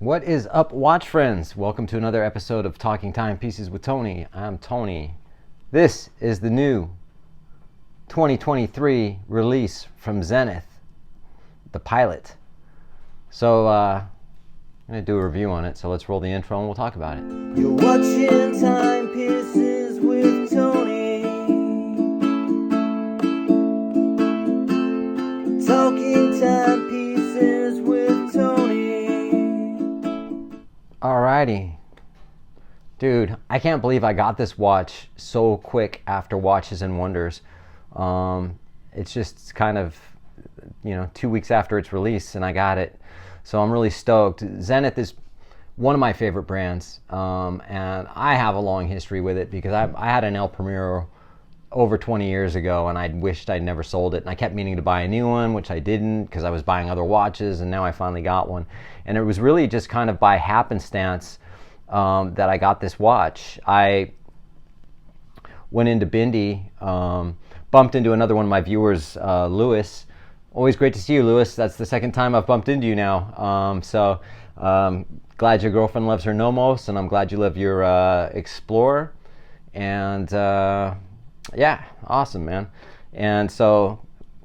What is up, watch friends? Welcome to another episode of Talking Timepieces with Tony. I'm Tony. This is the new 2023 release from Zenith, the pilot. So I'm going to do a review on it, so let's roll the intro and we'll talk about it. You're watching Timepieces with Tony. Talking Timepieces with Tony. Alrighty. Dude, I can't believe I got this watch so quick after Watches and Wonders. It's just kind of, 2 weeks after its release and I got it. So I'm really stoked. Zenith is one of my favorite brands, and I have a long history with it because I had an El Primero over 20 years ago and I wished I'd never sold it, and I kept meaning to buy a new one, which I didn't because I was buying other watches, and now I finally got one. And it was really just kind of by happenstance that I got this watch. I went into Bindi, bumped into another one of my viewers, Lewis. Always great to see you, Lewis. That's the second time I've bumped into you now. Glad your girlfriend loves her Nomos, and I'm glad you love your Explorer. And yeah, awesome, man. And so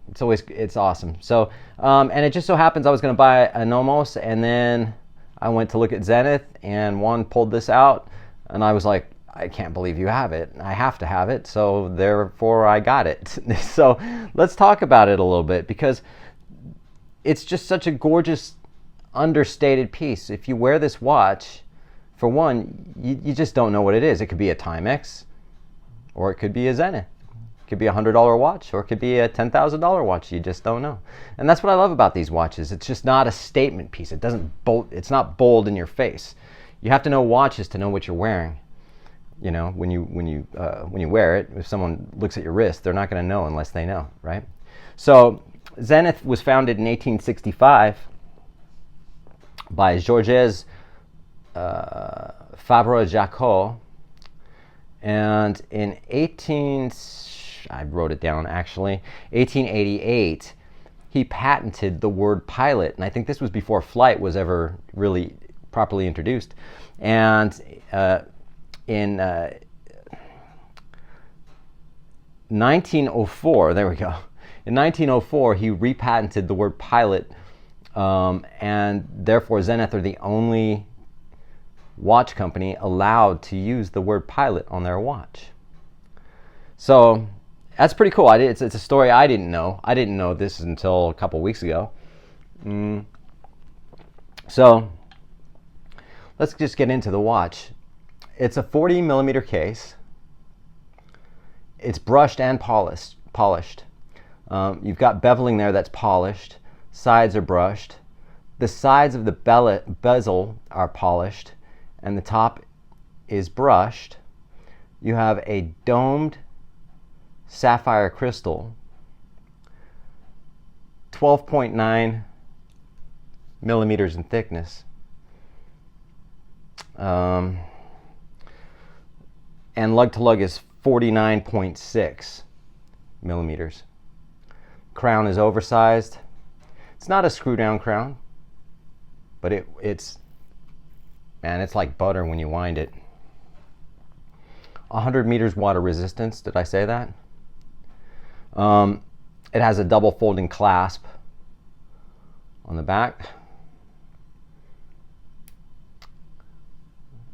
it's awesome. So and it just so happens I was going to buy a Nomos, and then I went to look at Zenith, and one pulled this out, and I was like, I can't believe you have it. I have to have it, so therefore I got it. So let's talk about it a little bit, because it's just such a gorgeous, understated piece. If you wear this watch, for one, you just don't know what it is. It could be a Timex, or it could be a Zenith. It could be a $100 watch, or it could be a $10,000 watch. You just don't know. And that's what I love about these watches. It's just not a statement piece. It's not bold in your face. You have to know watches to know what you're wearing. When you wear it, if someone looks at your wrist, they're not going to know unless they know, right? So Zenith was founded in 1865 by Georges Fabre-Jacot, and in 1888, he patented the word pilot, and I think this was before flight was ever really properly introduced. And in 1904, there we go. In 1904, he repatented the word pilot, and therefore Zenith are the only watch company allowed to use the word pilot on their watch. So that's pretty cool. It's a story I didn't know. I didn't know this until a couple weeks ago. So let's just get into the watch. It's a 40 millimeter case. It's brushed and polished. You've got beveling there that's polished. Sides are brushed. The sides of the bezel are polished, and the top is brushed. You have a domed sapphire crystal, 12.9 millimeters in thickness. And lug to lug is 49.6 millimeters. Crown is oversized. It's not a screw down crown, but it's like butter when you wind it. 100 meters water resistance. Did I say that? It has a double folding clasp on the back,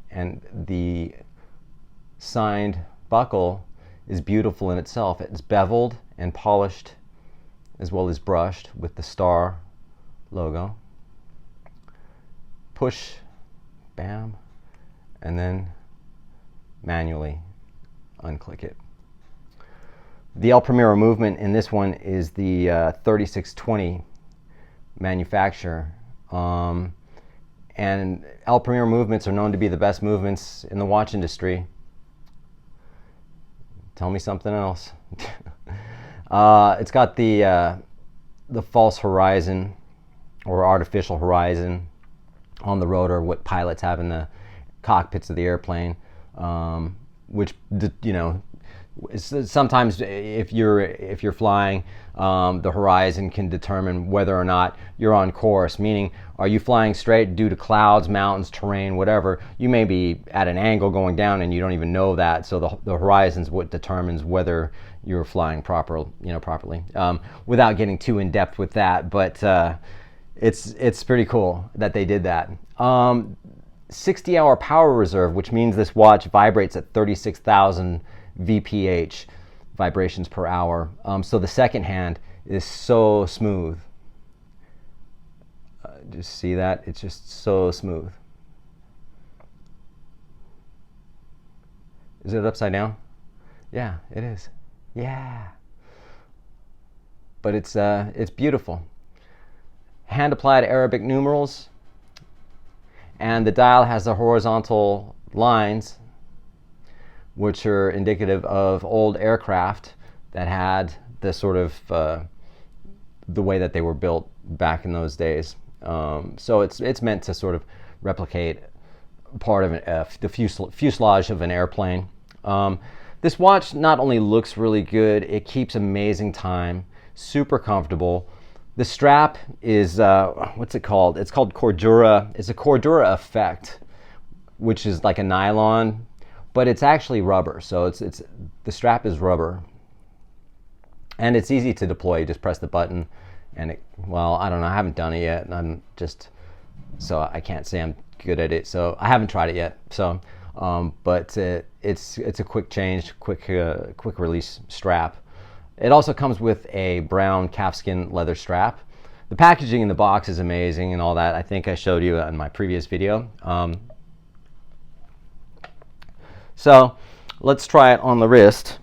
and the signed buckle is beautiful in itself. It's beveled and polished as well as brushed with the star logo. Push, bam, and then manually unclick it. The El Primero movement in this one is the 3620 manufacturer. And El Primero movements are known to be the best movements in the watch industry. Tell me something else. It's got the false horizon or artificial horizon on the rotor, what pilots have in the cockpits of the airplane, which sometimes if you're flying, the horizon can determine whether or not you're on course, meaning are you flying straight due to clouds, mountains, terrain, whatever. You may be at an angle going down and you don't even know that, so the horizon's what determines whether you're flying properly, without getting too in depth with that. But it's pretty cool that they did that. 60-hour power reserve, which means this watch vibrates at 36,000 VPH, vibrations per hour. So the second hand is so smooth. Just see that? It's just so smooth. Is it upside down? Yeah, it is. Yeah. But it's beautiful. Hand-applied Arabic numerals, and the dial has the horizontal lines, which are indicative of old aircraft that had the sort of the way that they were built back in those days. So it's meant to sort of replicate part of the fuselage of an airplane. This watch not only looks really good, it keeps amazing time, super comfortable. The strap is, what's it called? It's called Cordura. It's a Cordura effect, which is like a nylon, but it's actually rubber. So the strap is rubber. And it's easy to deploy. You just press the button and well, I don't know. I haven't done it yet. So I can't say I'm good at it. So I haven't tried it yet. So, but it's a quick change, quick release strap. It also comes with a brown calfskin leather strap. The packaging in the box is amazing and all that. I think I showed you in my previous video. So let's try it on the wrist.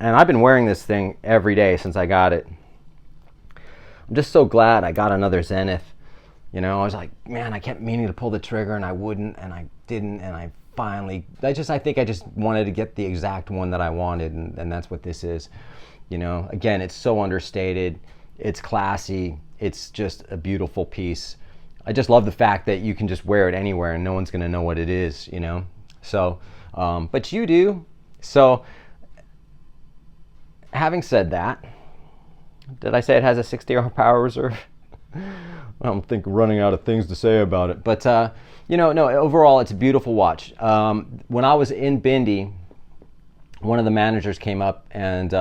And I've been wearing this thing every day since I got it. I'm just so glad I got another Zenith. I was like, man, I kept meaning to pull the trigger and I wouldn't, and I didn't, and I finally, I think I just wanted to get the exact one that I wanted, and that's what this is. Again, it's so understated, it's classy, it's just a beautiful piece. I just love the fact that you can just wear it anywhere and no one's gonna know what it is, So, but you do. So, having said that, did I say it has a 60-hour power reserve? I don't think running out of things to say about it. But, no, overall, it's a beautiful watch. When I was in Bindi, one of the managers came up and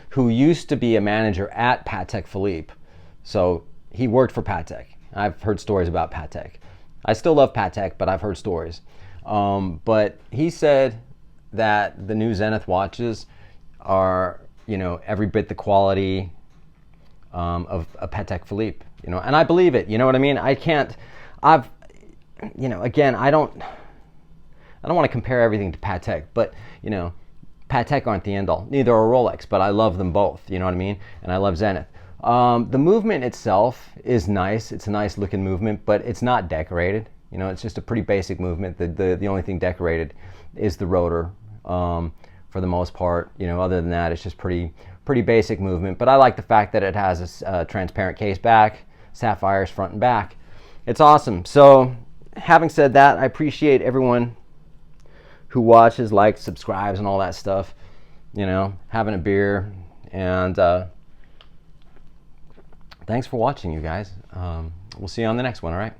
who used to be a manager at Patek Philippe. So he worked for Patek. I've heard stories about Patek. I still love Patek, but I've heard stories. But he said that the new Zenith watches are, every bit the quality of a Patek Philippe, and I believe it. You know what I mean? Again, I don't want to compare everything to Patek, but Patek aren't the end all. Neither are Rolex, but I love them both. You know what I mean? And I love Zenith. The movement itself is nice. It's a nice looking movement, but it's not decorated. It's just a pretty basic movement. The only thing decorated is the rotor, for the most part. Other than that, it's just pretty basic movement. But I like the fact that it has a transparent case back, sapphires front and back. It's awesome. So, having said that, I appreciate everyone who watches, likes, subscribes, and all that stuff. Having a beer, and thanks for watching, you guys. We'll see you on the next one. All right.